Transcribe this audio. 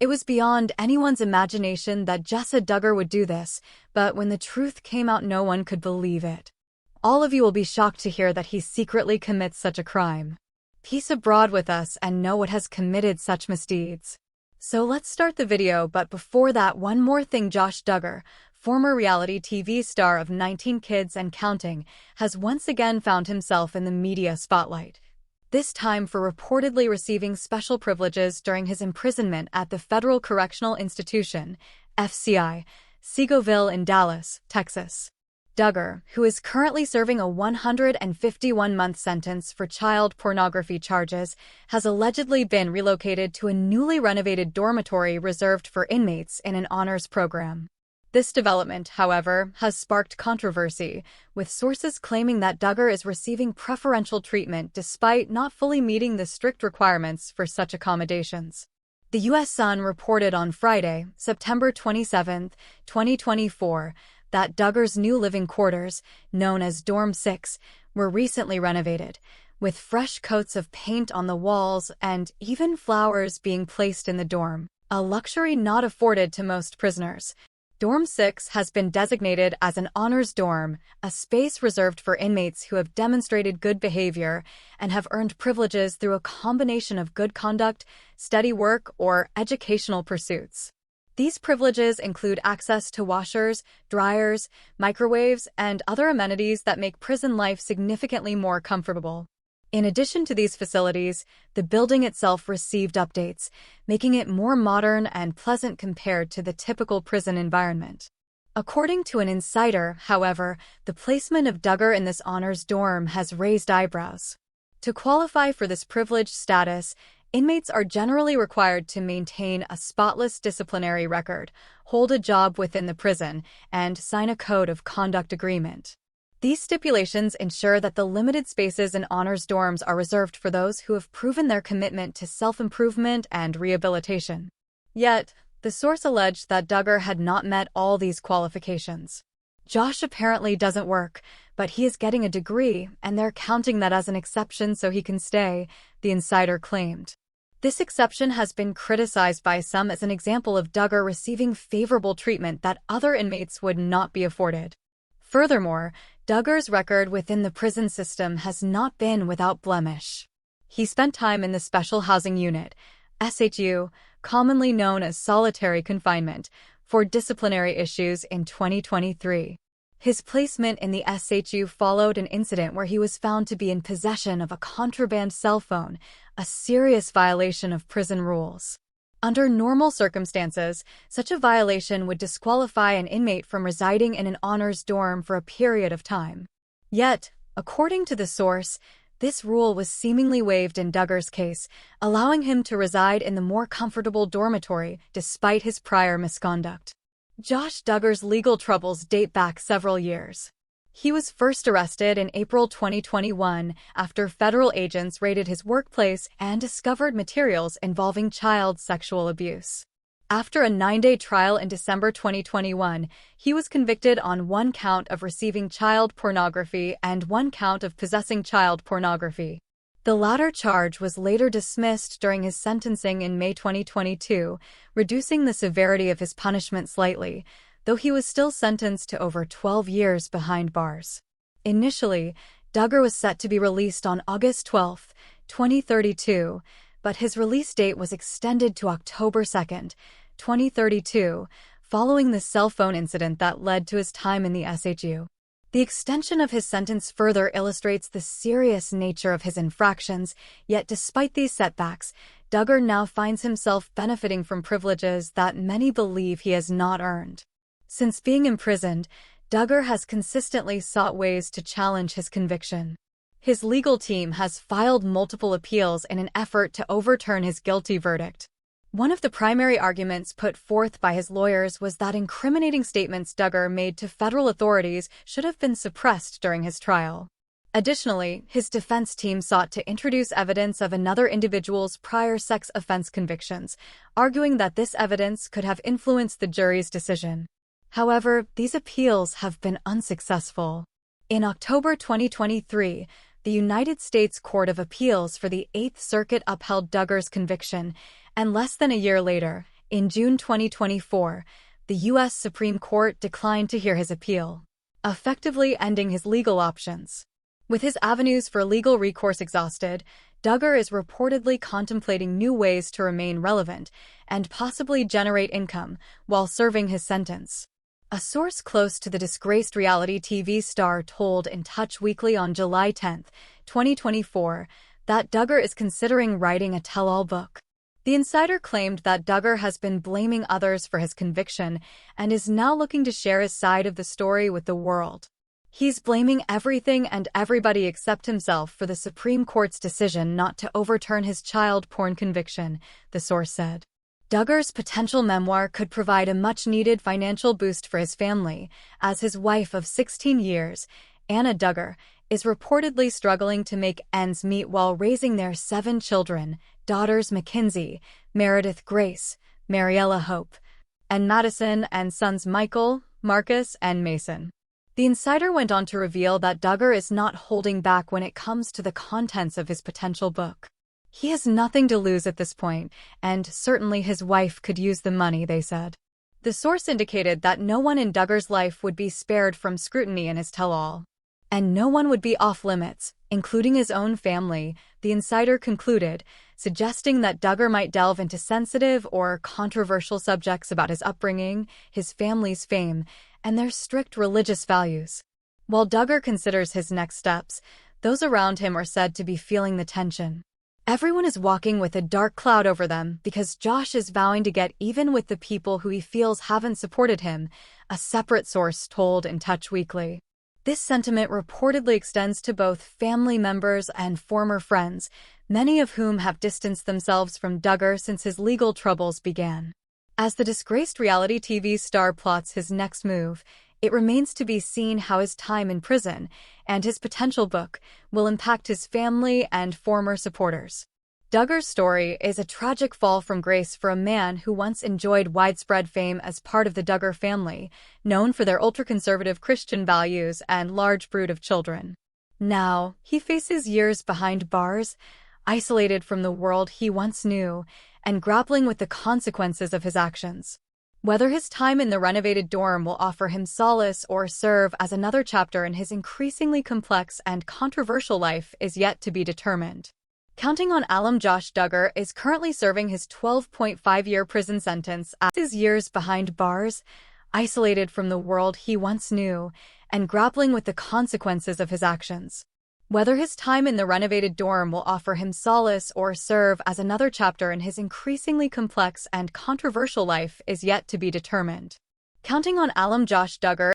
It was beyond anyone's imagination that Jessa Duggar would do this, but when the truth came out, no one could believe it. All of you will be shocked to hear that he secretly commits such a crime. Peace abroad with us and know what has committed such misdeeds. So let's start the video, but before that, one more thing. Josh Duggar, former reality TV star of 19 Kids and Counting, has once again found himself in the media spotlight. This time for reportedly receiving special privileges during his imprisonment at the Federal Correctional Institution, FCI, Seagoville in Dallas, Texas. Duggar, who is currently serving a 151-month sentence for child pornography charges, has allegedly been relocated to a newly renovated dormitory reserved for inmates in an honors program. This development, however, has sparked controversy, with sources claiming that Duggar is receiving preferential treatment despite not fully meeting the strict requirements for such accommodations. The U.S. Sun reported on Friday, September 27, 2024, that Duggar's new living quarters, known as Dorm 6, were recently renovated, with fresh coats of paint on the walls and even flowers being placed in the dorm, a luxury not afforded to most prisoners. Dorm 6 has been designated as an honors dorm, a space reserved for inmates who have demonstrated good behavior and have earned privileges through a combination of good conduct, steady work, or educational pursuits. These privileges include access to washers, dryers, microwaves, and other amenities that make prison life significantly more comfortable. In addition to these facilities, the building itself received updates, making it more modern and pleasant compared to the typical prison environment. According to an insider, however, the placement of Duggar in this honors dorm has raised eyebrows. To qualify for this privileged status, inmates are generally required to maintain a spotless disciplinary record, hold a job within the prison, and sign a code of conduct agreement. These stipulations ensure that the limited spaces in honors dorms are reserved for those who have proven their commitment to self-improvement and rehabilitation. Yet, the source alleged that Duggar had not met all these qualifications. Josh apparently doesn't work, but he is getting a degree, and they're counting that as an exception so he can stay, the insider claimed. This exception has been criticized by some as an example of Duggar receiving favorable treatment that other inmates would not be afforded. Furthermore, Duggar's record within the prison system has not been without blemish. He spent time in the Special Housing Unit, SHU, commonly known as solitary confinement, for disciplinary issues in 2023. His placement in the SHU followed an incident where he was found to be in possession of a contraband cell phone, a serious violation of prison rules. Under normal circumstances, such a violation would disqualify an inmate from residing in an honors dorm for a period of time. Yet, according to the source, this rule was seemingly waived in Duggar's case, allowing him to reside in the more comfortable dormitory despite his prior misconduct. Josh Duggar's legal troubles date back several years. He was first arrested in April 2021 after federal agents raided his workplace and discovered materials involving child sexual abuse. After a 9-day trial in December 2021, he was convicted on 1 count of receiving child pornography and 1 count of possessing child pornography. The latter charge was later dismissed during his sentencing in May 2022, reducing the severity of his punishment slightly, though he was still sentenced to over 12 years behind bars. Initially, Duggar was set to be released on August 12, 2032, but his release date was extended to October 2, 2032, following the cell phone incident that led to his time in the SHU. The extension of his sentence further illustrates the serious nature of his infractions, yet despite these setbacks, Duggar now finds himself benefiting from privileges that many believe he has not earned. Since being imprisoned, Duggar has consistently sought ways to challenge his conviction. His legal team has filed multiple appeals in an effort to overturn his guilty verdict. One of the primary arguments put forth by his lawyers was that incriminating statements Duggar made to federal authorities should have been suppressed during his trial. Additionally, his defense team sought to introduce evidence of another individual's prior sex offense convictions, arguing that this evidence could have influenced the jury's decision. However, these appeals have been unsuccessful. In October 2023, the United States Court of Appeals for the Eighth Circuit upheld Duggar's conviction, and less than a year later, In June 2024, the U.S. Supreme Court declined to hear his appeal, effectively ending his legal options. With his avenues for legal recourse exhausted, Duggar is reportedly contemplating new ways to remain relevant and possibly generate income while serving his sentence. A source close to the disgraced reality TV star told In Touch Weekly on July 10, 2024, that Duggar is considering writing a tell-all book. The insider claimed that Duggar has been blaming others for his conviction and is now looking to share his side of the story with the world. He's blaming everything and everybody except himself for the Supreme Court's decision not to overturn his child porn conviction, the source said. Duggar's potential memoir could provide a much-needed financial boost for his family, as his wife of 16 years, Anna Duggar, is reportedly struggling to make ends meet while raising their 7 children, daughters Mackenzie, Meredith Grace, Mariella Hope, and Madison, and sons Michael, Marcus, and Mason. The insider went on to reveal that Duggar is not holding back when it comes to the contents of his potential book. He has nothing to lose at this point, and certainly his wife could use the money, they said. The source indicated that no one in Duggar's life would be spared from scrutiny in his tell-all. And no one would be off-limits, including his own family, the insider concluded, suggesting that Duggar might delve into sensitive or controversial subjects about his upbringing, his family's fame, and their strict religious values. While Duggar considers his next steps, those around him are said to be feeling the tension. Everyone is walking with a dark cloud over them because Josh is vowing to get even with the people who he feels haven't supported him, a separate source told In Touch Weekly. This sentiment reportedly extends to both family members and former friends, many of whom have distanced themselves from Duggar since his legal troubles began. As the disgraced reality TV star plots his next move, it remains to be seen how his time in prison and his potential book will impact his family and former supporters. Duggar's story is a tragic fall from grace for a man who once enjoyed widespread fame as part of the Duggar family, known for their ultra-conservative Christian values and large brood of children. Now, he faces years behind bars, isolated from the world he once knew, and grappling with the consequences of his actions. Whether his time in the renovated dorm will offer him solace or serve as another chapter in his increasingly complex and controversial life is yet to be determined. Counting on alum Josh Duggar is currently serving his 12.5-year prison sentence as his years behind bars, isolated from the world he once knew, and grappling with the consequences of his actions. Whether his time in the renovated dorm will offer him solace or serve as another chapter in his increasingly complex and controversial life is yet to be determined. Counting on alum Josh Duggar